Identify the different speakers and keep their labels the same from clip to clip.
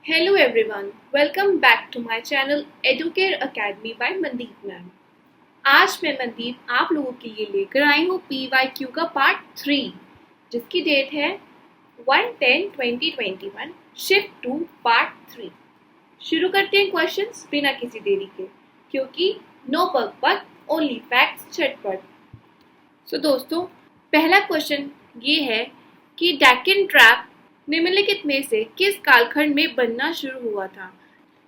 Speaker 1: Hello everyone, welcome back to my channel Educare Academy by Mandeep ma'am. आज मैं मनदीप आप लोगों के लिए लेकर आई हूँ PYQ का पार्ट 3 जिसकी डेट है 1/10/2021 शिफ्ट टू पार्ट 3। शुरू करते हैं क्वेश्चंस बिना किसी देरी के, क्योंकि नो बकबक ओनली फैक्ट्स झटपट। सो दोस्तों, पहला क्वेश्चन ये है कि डेक्कन ट्रैप निम्नलिखित में से किस कालखंड में बनना शुरू हुआ था।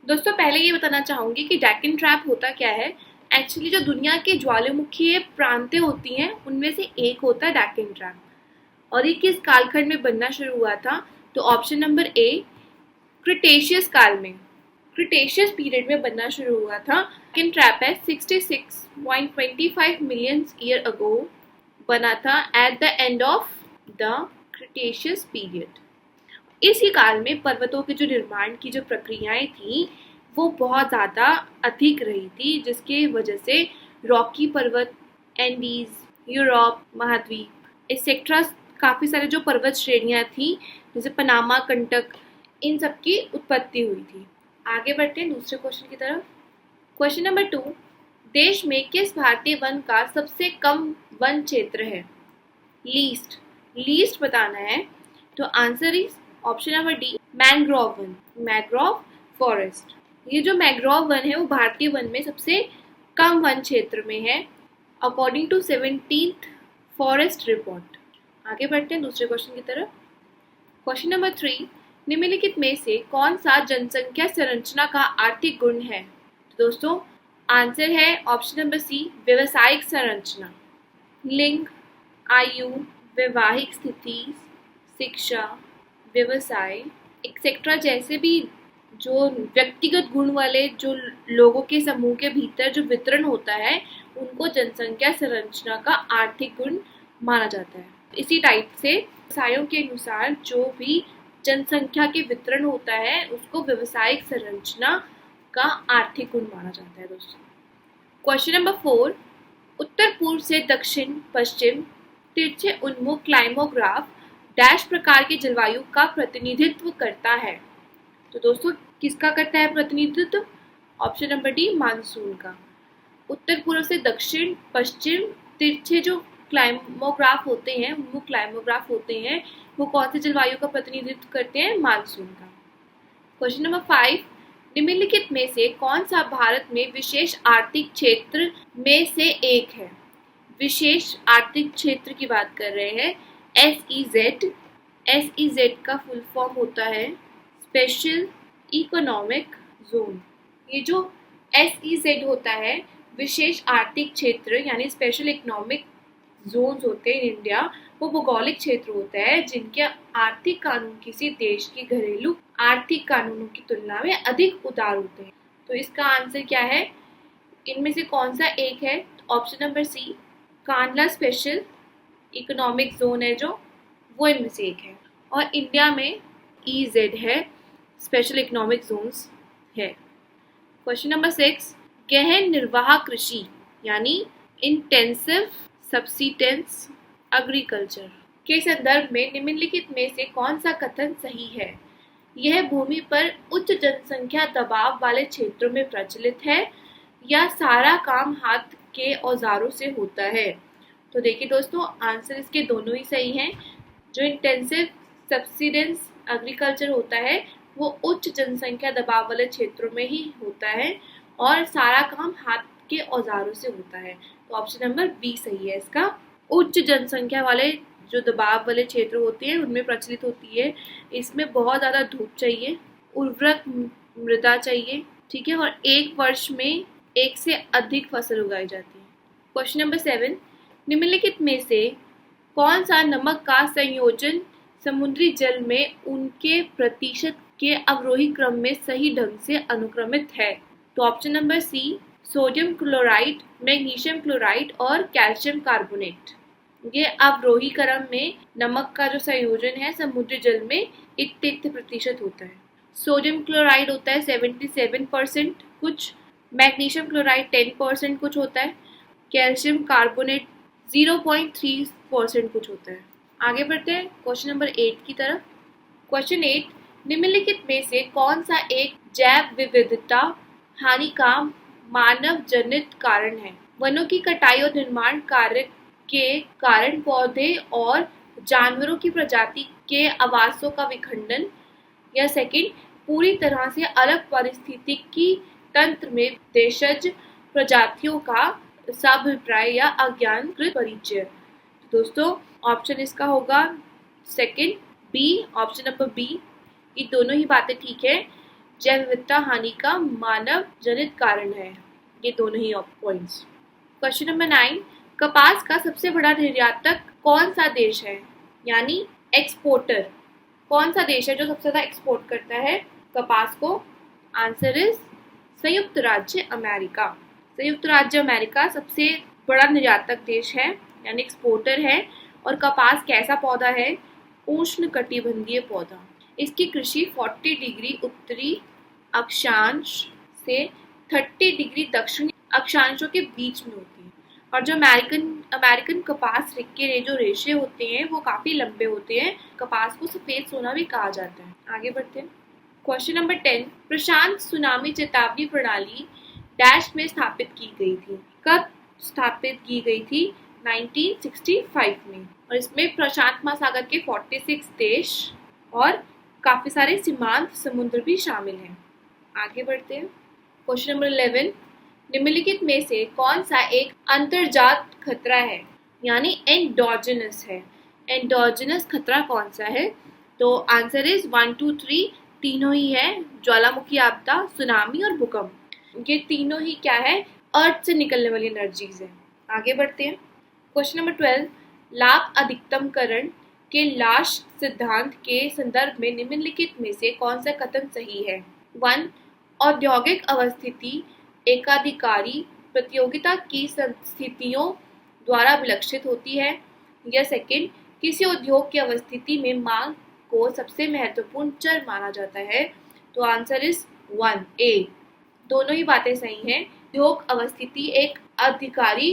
Speaker 1: दोस्तों, पहले ये बताना चाहूंगी कि डेक्कन ट्रैप होता क्या है। एक्चुअली जो दुनिया के ज्वालामुखीय प्रांतें होती हैं उनमें से एक होता है डेक्कन ट्रैप। और ये किस कालखंड में बनना शुरू हुआ था? तो ऑप्शन नंबर ए, क्रिटेशियस काल में, क्रिटेशियस पीरियड में बनना शुरू हुआ था। डेक्कन ट्रैप है 66.25 मिलियन ईयर अगो बना था at the end of the Cretaceous period. इसी काल में पर्वतों के जो निर्माण की जो प्रक्रियाएं थी वो बहुत ज़्यादा अधिक रही थी, जिसके वजह से रॉकी पर्वत, एंडीज, यूरोप महाद्वीप एक्सेट्रा काफ़ी सारे जो पर्वत श्रेणियां थी जैसे पनामा कंटक, इन सब की उत्पत्ति हुई थी। आगे बढ़ते हैं दूसरे क्वेश्चन की तरफ। क्वेश्चन नंबर 2, देश में किस भारतीय वन का सबसे कम वन क्षेत्र है? लीस्ट बताना है। तो answer is option number D, mangrove one, mangrove forest. ये जो मैंग्रोव वन है वो भारतीय वन में सबसे कम वन क्षेत्र में है according to 17th forest report. आगे बढ़ते हैं दूसरे क्वेश्चन की तरफ। क्वेश्चन नंबर 3, निम्नलिखित में से कौन सा जनसंख्या संरचना का आर्थिक गुण है? तो दोस्तों, आंसर है ऑप्शन नंबर सी, व्यवसायिक संरचना। लिंग, आयु, वैवाहिक स्थिति, शिक्षा, व्यवसाय एक्सेट्रा जैसे भी जो व्यक्तिगत गुण वाले जो लोगों के समूह के भीतर जो वितरण होता है उनको जनसंख्या संरचना का आर्थिक गुण माना जाता है। इसी टाइप से व्यवसायों के अनुसार जो भी जनसंख्या के वितरण होता है उसको व्यवसायिक संरचना का आर्थिक गुण माना जाता है। दोस्तों, क्वेश्चन नंबर 4, उत्तर पूर्व से दक्षिण पश्चिम तिरछे उन्मुख क्लाइमोग्राफ डैश प्रकार की जलवायु का प्रतिनिधित्व करता है। तो दोस्तों, किसका करता है प्रतिनिधित्व? ऑप्शन नंबर डी, मानसून का। उत्तर पूर्व से दक्षिण पश्चिम तिरछे जो क्लाइमोग्राफ होते हैं, वो क्लाइमोग्राफ होते हैं, वो कौन सी जलवायु का प्रतिनिधित्व करते हैं? मानसून का। क्वेश्चन नंबर 5, निम्नलिखित में से कौन सा भारत में विशेष आर्थिक क्षेत्र में से एक है? विशेष आर्थिक क्षेत्र की बात कर रहे हैं। SEZ का फुल फॉर्म होता है स्पेशल इकोनॉमिक जोन। ये जो SEZ होता है विशेष आर्थिक क्षेत्र यानी स्पेशल इकोनॉमिक जोन्स होते हैं इन इंडिया, वो भौगोलिक क्षेत्र होता है जिनके आर्थिक कानून किसी देश के घरेलू आर्थिक कानूनों की तुलना में अधिक उदार होते हैं। तो इसका आंसर क्या है? इनमें से कौन सा एक है? Option number C, Kandla special economic zone है जो, वो इनमें से एक है। और इंडिया में EZ है, स्पेशल इकोनॉमिक जोन्स है। क्वेश्चन नंबर 6, गहन निर्वाह कृषि यानी इंटेंसिव सब्सिस्टेंस एग्रीकल्चर के संदर्भ में निम्नलिखित में से कौन सा कथन सही है? यह भूमि पर उच्च जनसंख्या दबाव वाले क्षेत्रों में प्रचलित है या सारा काम हाथ के औजारों से होता है? तो देखिए दोस्तों, आंसर इसके दोनों ही सही हैं। जो इंटेंसिव सब्सिडेंस एग्रीकल्चर होता है वो उच्च जनसंख्या दबाव वाले क्षेत्रों में ही होता है और सारा काम हाथ के औजारों से होता है। तो ऑप्शन नंबर बी सही है इसका। उच्च जनसंख्या वाले जो दबाव वाले क्षेत्र होते हैं उनमें प्रचलित होती है। इसमें बहुत ज़्यादा धूप चाहिए, उर्वरक मृदा चाहिए, ठीक है, और एक वर्ष में एक से अधिक फसल उगाई जाती है। क्वेश्चन नंबर 7, निम्नलिखित में से कौन सा नमक का संयोजन समुद्री जल में उनके प्रतिशत के अवरोही क्रम में सही ढंग से अनुक्रमित है? तो option number C, sodium chloride, magnesium chloride और कैल्शियम कार्बोनेट। ये अवरोही क्रम में नमक का जो संयोजन है समुद्री जल में इतने प्रतिशत होता है। सोडियम क्लोराइड होता है 77% कुछ, मैग्नीशियम क्लोराइड 10% कुछ होता है, कैल्शियम कार्बोनेट 0.3% कुछ होता है। आगे बढ़ते हैं क्वेश्चन नंबर 8 की तरफ। क्वेश्चन 8, निम्नलिखित में से कौन सा एक जैव विविधता हानि का मानव जनित कारण है? वनों की कटाई और निर्माण कार्य के कारण पौधे और जानवरों की प्रजाति के आवासों का विखंडन, या सेकंड, पूरी तरह से अलग पारिस्थितिकी तंत्र में देशज प्रजातियों का साभिप्राय या अज्ञानकृत परिचय। दोस्तों ऑप्शन इसका होगा second B, option number B. ये दोनों ही बातें ठीक है। जैव विविधता हानि का मानव जनित कारण है, ये दोनों ही पॉइंट्स। क्वेश्चन नंबर 9, कपास का सबसे बड़ा निर्यातक कौन सा देश है? यानी एक्सपोर्टर कौन सा देश है जो सबसे ज्यादा एक्सपोर्ट करता है कपास को? आंसर इज संयुक्त राज्य अमेरिका। संयुक्त राज्य अमेरिका सबसे बड़ा निर्यातक देश है, यानी एक्सपोर्टर है। और कपास कैसा पौधा है? उष्णकटिबंधीय पौधा। इसकी कृषि 40 डिग्री उत्तरी अक्षांश से 30 डिग्री दक्षिणी अक्षांशों के बीच में होती है। और जो अमेरिकन कपास के जो रेशे होते हैं वो काफी लंबे होते हैं। कपास को सफेद सोना भी कहा जाता है। आगे बढ़ते हैं। क्वेश्चन नंबर 10, प्रशांत सुनामी चेतावनी प्रणाली डैश में स्थापित की गई थी? कब स्थापित की गई थी? 1965 में। और इसमें प्रशांत महासागर के 46 देश और काफी सारे सीमांत समुद्र भी शामिल हैं। आगे बढ़ते हैं। क्वेश्चन नंबर 11, निम्नलिखित में से कौन सा एक अंतर्जात खतरा है? यानी एंडोजेनस है। एंडोजेनस खतरा कौन सा है? तो आंसर इज 1, 2, 3 तीनों ही है। ज्वालामुखी आपदा, सुनामी और भूकंप, ये तीनों ही क्या है? अर्थ से निकलने वाली एनर्जीज है। आगे बढ़ते हैं। क्वेश्चन नंबर 12, लाभ अधिकतमकरण के लाश सिद्धांत के संदर्भ में निम्नलिखित में से कौन सा कथन सही है? 1, औद्योगिक अवस्थिति एकाधिकारी प्रतियोगिता की स्थितियों द्वारा विलक्षित होती है। या सेकंड, किसी उद्योग की अवस्थिति में मांग को सबसे महत्वपूर्ण चर माना जाता है। तो आंसर इज 1 ए। दोनों ही बातें सही हैं। उद्योग अवस्थिति एक अधिकारी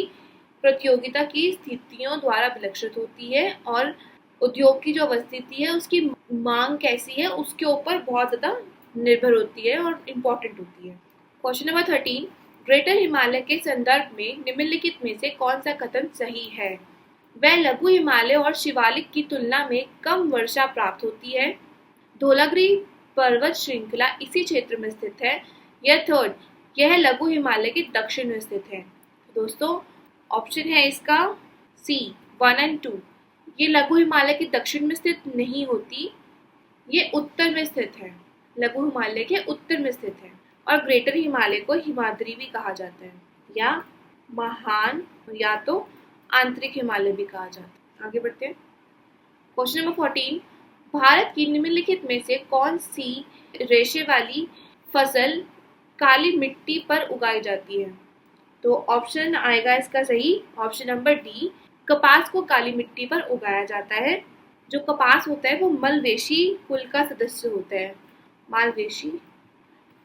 Speaker 1: प्रतियोगिता की स्थितियों द्वारा विलक्षित होती है और उद्योग की जो अवस्थिति है उसकी मांग कैसी है उसके ऊपर बहुत ज्यादा निर्भर होती है और इम्पोर्टेंट होती है। क्वेश्चन नंबर 13, ग्रेटर हिमालय के संदर्भ में निम्नलिखित में से कौन सा कथन सही है? वह लघु हिमालय और शिवालिक की तुलना में कम वर्षा प्राप्त होती है। धौलागिरी पर्वत श्रृंखला इसी क्षेत्र में स्थित है। या थर्ड, यह लघु हिमालय के दक्षिण में स्थित है। दोस्तों ऑप्शन है इसका सी 1 और 2। ये लघु हिमालय के दक्षिण में स्थित नहीं होती, ये उत्तर में स्थित है। लघु हिमालय के उत्तर में स्थित है। और ग्रेटर हिमालय को हिमाद्री भी कहा जाता है, या महान, या तो आंतरिक हिमालय भी कहा जाता है। आगे बढ़ते हैं। क्वेश्चन नंबर 14, भारत की निम्नलिखित में से कौन सी रेशे वाली फसल काली मिट्टी पर उगाई जाती है? तो ऑप्शन आएगा इसका सही, ऑप्शन नंबर डी। कपास को काली मिट्टी पर उगाया जाता है। जो कपास होता है वो मलवेशी कुल का सदस्य होता है। मालवेशी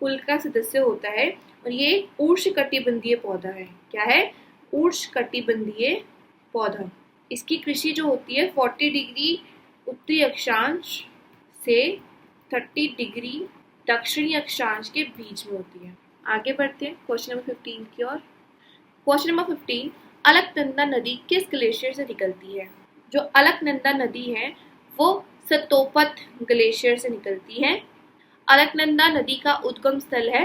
Speaker 1: कुल का सदस्य होता है और ये उष्णकटिबंधीय पौधा है। क्या है? उष्णकटिबंधीय पौधा। इसकी कृषि जो होती है 40 डिग्री उत्तरी अक्षांश से 30 डिग्री दक्षिणी अक्षांश के बीच में होती है। आगे बढ़ते हैं क्वेश्चन नंबर 15 की ओर। क्वेश्चन नंबर 15, अलकनंदा नदी किस ग्लेशियर से निकलती है? जो अलकनंदा नदी है वो सतोपत ग्लेशियर से निकलती है। अलकनंदा नदी का उद्गम स्थल है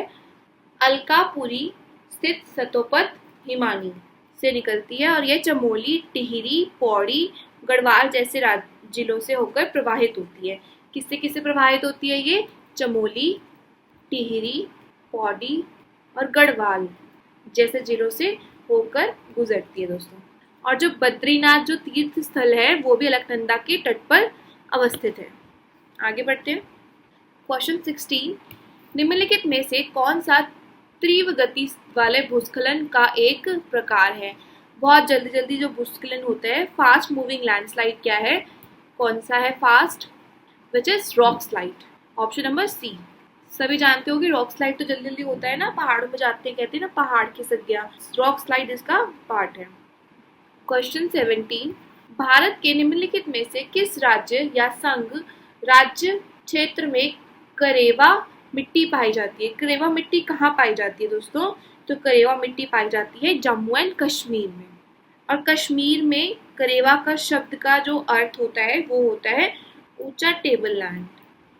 Speaker 1: अलकापुरी स्थित सतोपत हिमानी से निकलती है और यह चमोली, टिहरी, पौड़ी, गढ़वाल जैसे जिलों से होकर प्रवाहित होती है। किससे किससे प्रवाहित होती है ये? चमोली, टिहरी, पौड़ी और गढ़वाल जैसे जिलों से होकर गुजरती है दोस्तों। और जो बद्रीनाथ जो तीर्थ स्थल है वो भी अलकनंदा के तट पर अवस्थित है। आगे बढ़ते हैं। क्वेश्चन 16, निम्नलिखित में से कौन सा तीव्र गति वाले भूस्खलन का एक प्रकार है? बहुत जल्दी जल्दी जो भूस्खलन होता है, फास्ट मूविंग लैंडस्लाइड क्या है? कौन सा है fast? Which is rock slide. Option number C. सभी जानते हो कि रॉक स्लाइड तो जल्दी जल्दी होता है ना, पहाड़ों में जाते हैं, कहते हैं ना पहाड़ खिसक गया। रॉक स्लाइड इसका पार्ट है। क्वेश्चन 17, भारत के निम्नलिखित में से किस राज्य या संघ राज्य क्षेत्र में करेवा मिट्टी पाई जाती है। करेवा मिट्टी कहाँ पाई जाती है दोस्तों? तो करेवा मिट्टी पाई जाती है जम्मू एंड कश्मीर में। और कश्मीर में करेवा का शब्द का जो अर्थ होता है वो होता है ऊंचा टेबल लैंड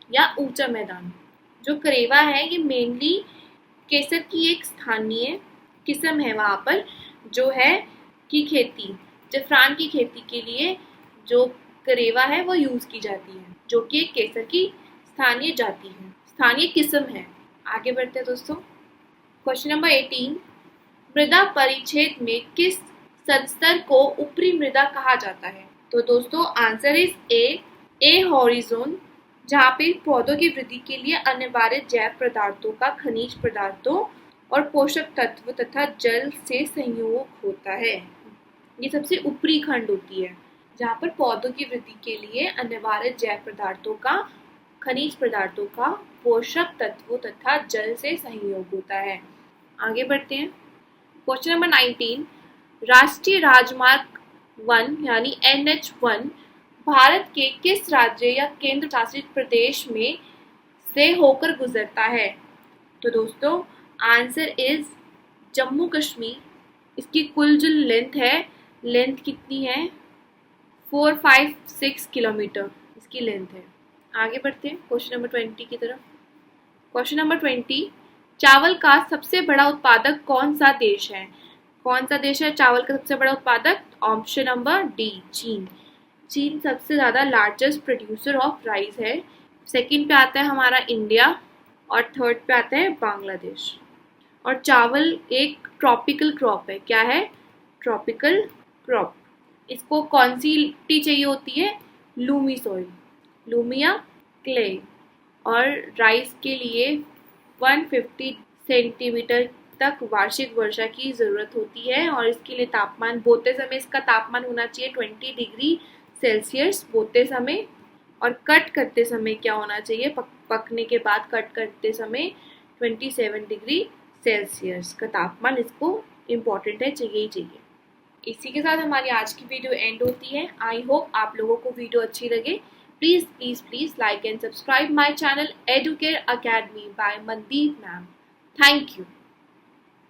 Speaker 1: या ऊंचा मैदान। जो करेवा है ये मेनली केसर की एक स्थानीय किस्म है वहाँ पर, जो है की खेती, जफरान की खेती के लिए जो करेवा है वो यूज की जाती है, जो कि एक केसर की स्थानीय जाति है, स्थानीय किस्म है। आगे बढ़ते हैं दोस्तों। क्वेश्चन नंबर 18, मृदा परिच्छेद में किस सदस्तर को ऊपरी मृदा कहा जाता है? तो दोस्तों आंसर इज ए हॉरिजोन, जहाँ पे पौधों की वृद्धि के लिए अनिवार्य जैव पदार्थों का खनिज पदार्थों और पोषक तत्व तथा जल से संयोग होता है। ये सबसे ऊपरी खंड होती है जहाँ पर पौधों की वृद्धि के लिए अनिवार्य जैव पदार्थों का, खनिज पदार्थों का, पोषक तत्वों तथा जल से संयोग होता है। आगे बढ़ते हैं। क्वेश्चन नंबर 19, राष्ट्रीय राजमार्ग 1 यानी NH1 भारत के किस राज्य या केंद्र शासित प्रदेश में से होकर गुजरता है? तो दोस्तों आंसर इज जम्मू कश्मीर। इसकी कुल जो लेंथ है, लेंथ कितनी है? 456 किलोमीटर इसकी लेंथ है। आगे बढ़ते हैं क्वेश्चन नंबर 20 की तरफ। क्वेश्चन नंबर 20, चावल का सबसे बड़ा उत्पादक कौन सा देश है? कौन सा देश है चावल का सबसे बड़ा उत्पादक? ऑप्शन नंबर डी, चीन। चीन सबसे ज़्यादा लार्जेस्ट प्रोड्यूसर ऑफ राइस है। सेकंड पे आता है हमारा इंडिया और थर्ड पे आता है बांग्लादेश। और चावल एक ट्रॉपिकल क्रॉप है। क्या है? Tropical crop. इसको कौन सी मिट्टी चाहिए होती है? लूमी सॉइल, लूमी या क्ले। और राइस के लिए 150 सेंटीमीटर तक वार्षिक वर्षा की ज़रूरत होती है। और इसके लिए तापमान, बोते समय इसका तापमान होना चाहिए 20 डिग्री सेल्सियस बोते समय। और कट करते समय क्या होना चाहिए? पकने के बाद कट करते समय 27 डिग्री सेल्सियस का तापमान इसको इम्पॉर्टेंट है, चाहिए ही चाहिए। इसी के साथ हमारी आज की वीडियो एंड होती है। आई होप आप लोगों को वीडियो अच्छी लगे। Please please please like and subscribe my channel Educare Academy by Mandeep ma'am. Thank you.